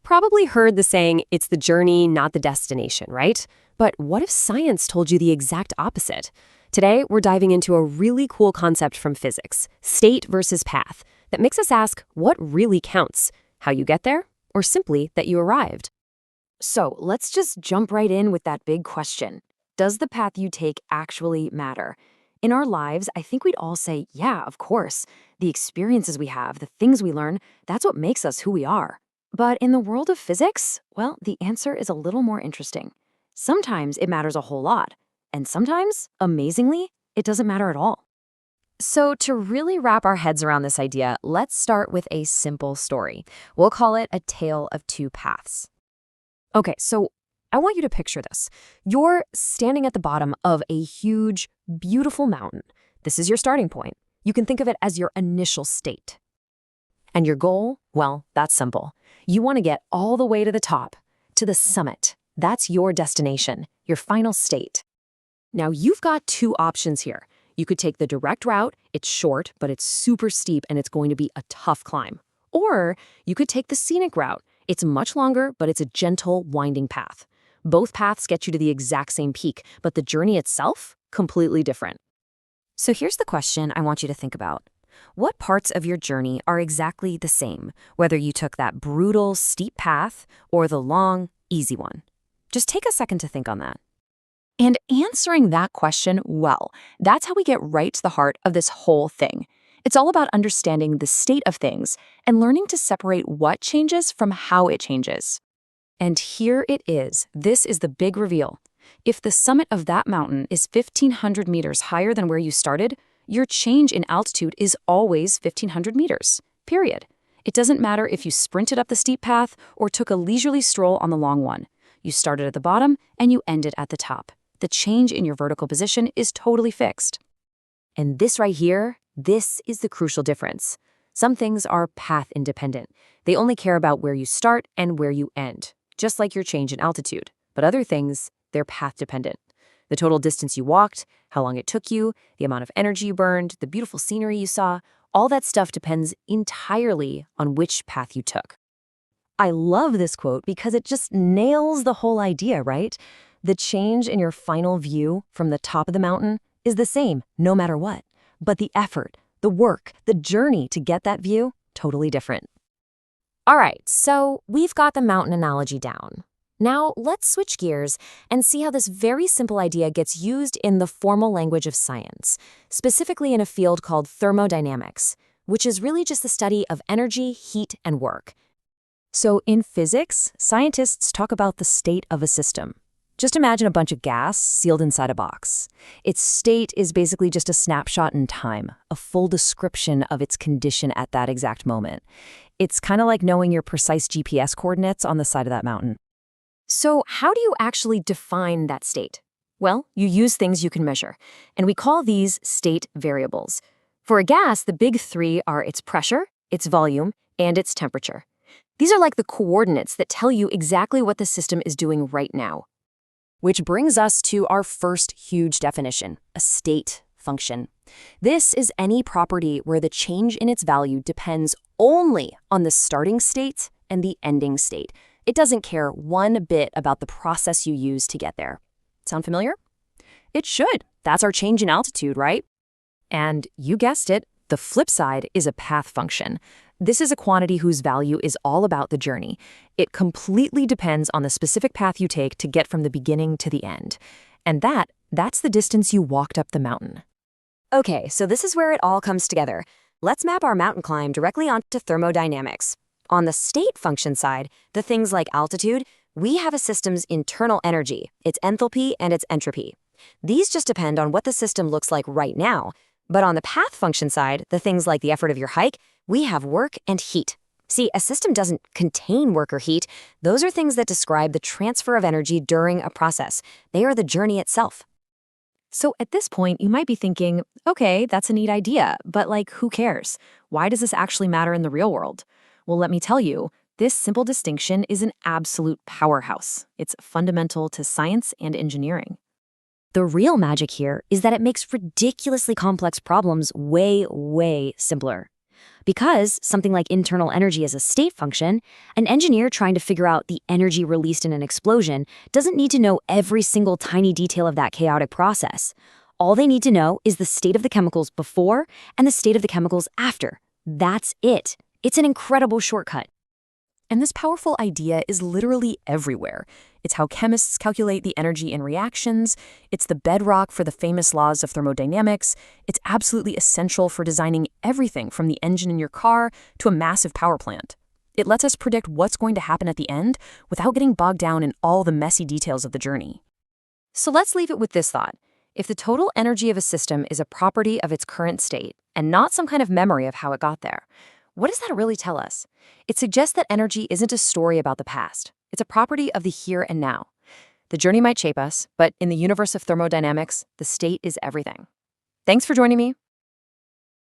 probably heard the saying, it's the journey, not the destination, right? But what if science told you the exact opposite? Today, we're diving into a really cool concept from physics, state versus path, that makes us ask what really counts, how you get there, or simply that you arrived. So let's just jump right in with that big question. Does the path you take actually matter? In our lives, I think we'd all say, yeah, of course. The experiences we have, the things we learn, that's what makes us who we are. But in the world of physics, well, the answer is a little more interesting. Sometimes it matters a whole lot, and sometimes, amazingly, it doesn't matter at all. So to really wrap our heads around this idea, let's start with a simple story. We'll call it a tale of two paths. Okay, so I want you to picture this. You're standing at the bottom of a huge, beautiful mountain. This is your starting point. You can think of it as your initial state. And your goal? Well, that's simple. You want to get all the way to the top, to the summit. That's your destination, your final state. Now, you've got two options here. You could take the direct route. It's short, but it's super steep, and it's going to be a tough climb. Or you could take the scenic route. It's much longer, but it's a gentle, winding path. Both paths get you to the exact same peak, but the journey itself, completely different. So here's the question I want you to think about. What parts of your journey are exactly the same, whether you took that brutal, steep path or the long, easy one? Just take a second to think on that. And answering that question well, that's how we get right to the heart of this whole thing. It's all about understanding the state of things and learning to separate what changes from how it changes. And here it is. This is the big reveal. If the summit of that mountain is 1,500 meters higher than where you started, your change in altitude is always 1,500 meters, period. It doesn't matter if you sprinted up the steep path or took a leisurely stroll on the long one. You started at the bottom and you ended at the top. The change in your vertical position is totally fixed. And this right here, this is the crucial difference. Some things are path independent. They only care about where you start and where you end, just like your change in altitude. But other things, they're path dependent. The total distance you walked, how long it took you, the amount of energy you burned, the beautiful scenery you saw, all that stuff depends entirely on which path you took. I love this quote because it just nails the whole idea, right? The change in your final view from the top of the mountain is the same no matter what. But the effort, the work, the journey to get that view, totally different. All right, so we've got the mountain analogy down. Now let's switch gears and see how this very simple idea gets used in the formal language of science, specifically in a field called thermodynamics, which is really just the study of energy, heat, and work. So in physics, scientists talk about the state of a system. Just imagine a bunch of gas sealed inside a box. Its state is basically just a snapshot in time, a full description of its condition at that exact moment. It's kind of like knowing your precise GPS coordinates on the side of that mountain. So how do you actually define that state? Well, you use things you can measure, and we call these state variables. For a gas, the big three are its pressure, its volume, and its temperature. These are like the coordinates that tell you exactly what the system is doing right now. Which brings us to our first huge definition, a state function. This is any property where the change in its value depends only on the starting state and the ending state. It doesn't care one bit about the process you use to get there. Sound familiar? It should. That's our change in altitude, right? And you guessed it, the flip side is a path function. This is a quantity whose value is all about the journey. It completely depends on the specific path you take to get from the beginning to the end. And that's the distance you walked up the mountain. Okay, so this is where it all comes together. Let's map our mountain climb directly onto thermodynamics. On the state function side, the things like altitude, we have a system's internal energy, its enthalpy and its entropy. These just depend on what the system looks like right now. But on the path function side, the things like the effort of your hike, we have work and heat. See, a system doesn't contain work or heat. Those are things that describe the transfer of energy during a process. They are the journey itself. So at this point, you might be thinking, okay, that's a neat idea, but who cares? Why does this actually matter in the real world? Well, let me tell you, this simple distinction is an absolute powerhouse. It's fundamental to science and engineering. The real magic here is that it makes ridiculously complex problems way, way simpler. Because something like internal energy is a state function, an engineer trying to figure out the energy released in an explosion doesn't need to know every single tiny detail of that chaotic process. All they need to know is the state of the chemicals before and the state of the chemicals after. That's it. It's an incredible shortcut. And this powerful idea is literally everywhere. It's how chemists calculate the energy in reactions. It's the bedrock for the famous laws of thermodynamics. It's absolutely essential for designing everything from the engine in your car to a massive power plant. It lets us predict what's going to happen at the end without getting bogged down in all the messy details of the journey. So let's leave it with this thought. If the total energy of a system is a property of its current state and not some kind of memory of how it got there, what does that really tell us? It suggests that energy isn't a story about the past. It's a property of the here and now. The journey might shape us, but in the universe of thermodynamics, the state is everything. Thanks for joining me.